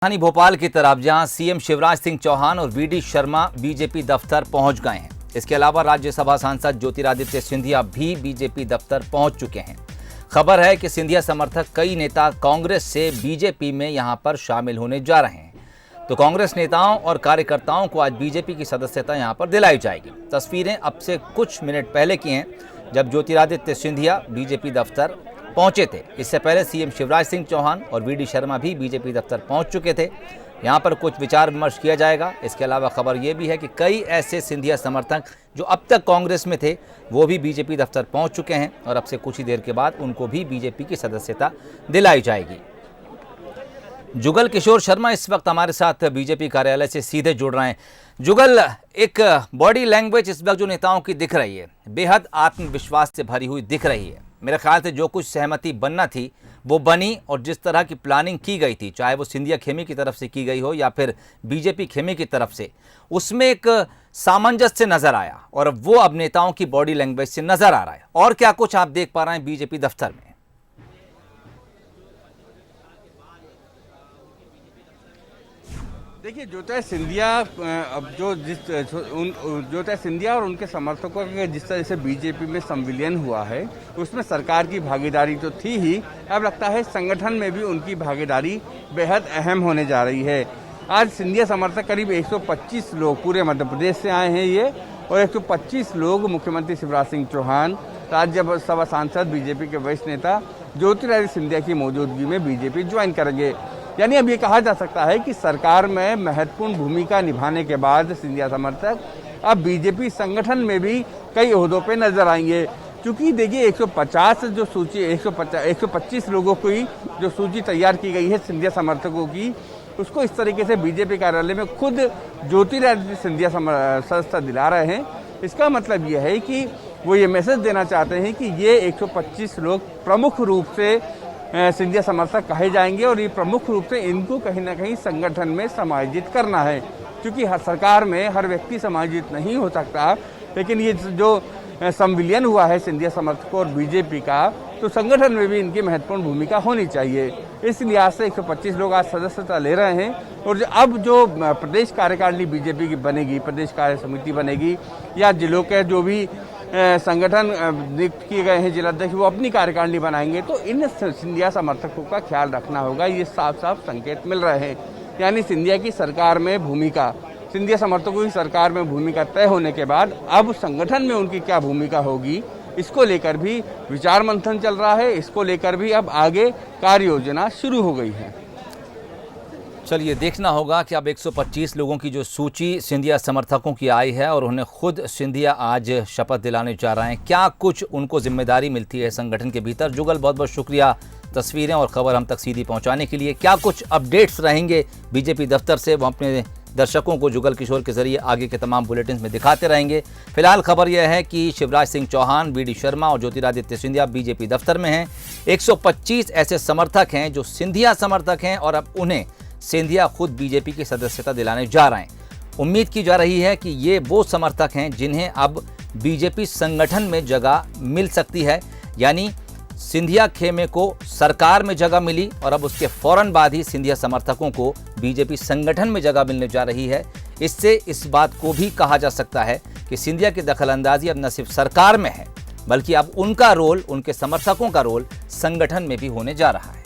राजधानी भोपाल की तरफ जहां सीएम शिवराज सिंह चौहान और वीडी शर्मा बीजेपी दफ्तर पहुंच गए हैं। इसके अलावा राज्यसभा सांसद ज्योतिरादित्य सिंधिया भी बीजेपी दफ्तर पहुंच चुके हैं। खबर है कि सिंधिया समर्थक कई नेता कांग्रेस से बीजेपी में यहां पर शामिल होने जा रहे हैं, तो कांग्रेस नेताओं और कार्यकर्ताओं को आज बीजेपी की सदस्यता यहां पर दिलाई जाएगी। तस्वीरें अब से कुछ मिनट पहले की हैं, जब ज्योतिरादित्य सिंधिया बीजेपी दफ्तर पहुंचे थे। इससे पहले सीएम शिवराज सिंह चौहान और वीडी शर्मा भी बीजेपी दफ्तर पहुंच चुके थे। यहां पर कुछ विचार विमर्श किया जाएगा। इसके अलावा खबर यह भी है कि कई ऐसे सिंधिया समर्थक जो अब तक कांग्रेस में थे वो भी बीजेपी दफ्तर पहुंच चुके हैं और अब से कुछ ही देर के बाद उनको भी बीजेपी की सदस्यता दिलाई जाएगी। जुगल किशोर शर्मा इस वक्त हमारे साथ बीजेपी कार्यालय से सीधे जुड़ रहे हैं। जुगल, एक बॉडी लैंग्वेज इस वक्त जो नेताओं की दिख रही है, बेहद आत्मविश्वास से भरी हुई दिख रही है। मेरे ख्याल से जो कुछ सहमति बनना थी वो बनी, और जिस तरह की प्लानिंग की गई थी, चाहे वो सिंधिया खेमे की तरफ से की गई हो या फिर बीजेपी खेमे की तरफ से, उसमें एक सामंजस्य नजर आया और वो अब नेताओं की बॉडी लैंग्वेज से नजर आ रहा है। और क्या कुछ आप देख पा रहे हैं बीजेपी दफ्तर में? देखिए, ज्योतिरादित्य सिंधिया अब ज्योतिरादित्य सिंधिया और उनके समर्थकों के जिस तरह से बीजेपी में संविलियन हुआ है, उसमें सरकार की भागीदारी तो थी ही, अब लगता है संगठन में भी उनकी भागीदारी बेहद अहम होने जा रही है। आज सिंधिया समर्थक करीब 125 लोग पूरे मध्य प्रदेश से आए हैं ये, और 125 लोग मुख्यमंत्री शिवराज सिंह चौहान, राज्यसभा सांसद, बीजेपी के वरिष्ठ नेता ज्योतिरादित्य सिंधिया की मौजूदगी में बीजेपी ज्वाइन करेंगे। यानी अब ये कहा जा सकता है कि सरकार में महत्वपूर्ण भूमिका निभाने के बाद सिंधिया समर्थक अब बीजेपी संगठन में भी कई ओहदों पे नजर आएंगे। क्योंकि देखिए 125 लोगों की जो सूची तैयार की गई है सिंधिया समर्थकों की, उसको इस तरीके से बीजेपी कार्यालय में खुद ज्योतिरादित्य सिंधिया सदस्यता दिला रहे हैं। इसका मतलब यह है कि वो ये मैसेज देना चाहते हैं कि ये 125 लोग प्रमुख रूप से सिंधिया समर्थक कहे जाएंगे, और ये प्रमुख रूप से इनको कहीं ना कहीं संगठन में समायोजित करना है। क्योंकि हर सरकार में हर व्यक्ति समायोजित नहीं हो सकता, लेकिन ये जो संविलियन हुआ है सिंधिया समर्थकों और बीजेपी का, तो संगठन में भी इनकी महत्वपूर्ण भूमिका होनी चाहिए। इस लिहाज से 125 लोग आज सदस्यता ले रहे हैं, और अब जो प्रदेश कार्यकारिणी बीजेपी की बनेगी, प्रदेश कार्य समिति बनेगी, या जिलों के जो भी संगठन नियुक्त किए गए हैं जिलाध्यक्ष, वो अपनी कार्यकारिणी बनाएंगे, तो इन सिंधिया समर्थकों का ख्याल रखना होगा। ये साफ साफ संकेत मिल रहे हैं। यानी सिंधिया की सरकार में भूमिका, सिंधिया समर्थकों की सरकार में भूमिका तय होने के बाद अब संगठन में उनकी क्या भूमिका होगी, इसको लेकर भी विचार मंथन चल रहा है। इसको लेकर भी अब आगे कार्य योजना शुरू हो गई है। चलिए, देखना होगा कि अब 125 लोगों की जो सूची सिंधिया समर्थकों की आई है और उन्हें खुद सिंधिया आज शपथ दिलाने जा रहे हैं, क्या कुछ उनको जिम्मेदारी मिलती है संगठन के भीतर। जुगल, बहुत बहुत शुक्रिया तस्वीरें और खबर हम तक सीधी पहुंचाने के लिए। क्या कुछ अपडेट्स रहेंगे बीजेपी दफ्तर से, वो अपने दर्शकों को जुगल किशोर के जरिए आगे के तमाम बुलेटिन में दिखाते रहेंगे। फिलहाल खबर यह है कि शिवराज सिंह चौहान, वीडी शर्मा और ज्योतिरादित्य सिंधिया बीजेपी दफ्तर में हैं। 125 ऐसे समर्थक हैं जो सिंधिया समर्थक हैं और अब उन्हें सिंधिया खुद बीजेपी की सदस्यता दिलाने जा रहे हैं। उम्मीद की जा रही है कि ये वो समर्थक हैं जिन्हें अब बीजेपी संगठन में जगह मिल सकती है। यानी सिंधिया खेमे को सरकार में जगह मिली और अब उसके फौरन बाद ही सिंधिया समर्थकों को बीजेपी संगठन में जगह मिलने जा रही है। इससे इस बात को भी कहा जा सकता है कि सिंधिया की दखलंदाजी अब न सिर्फ सरकार में है, बल्कि अब उनका रोल, उनके समर्थकों का रोल संगठन में भी होने जा रहा है।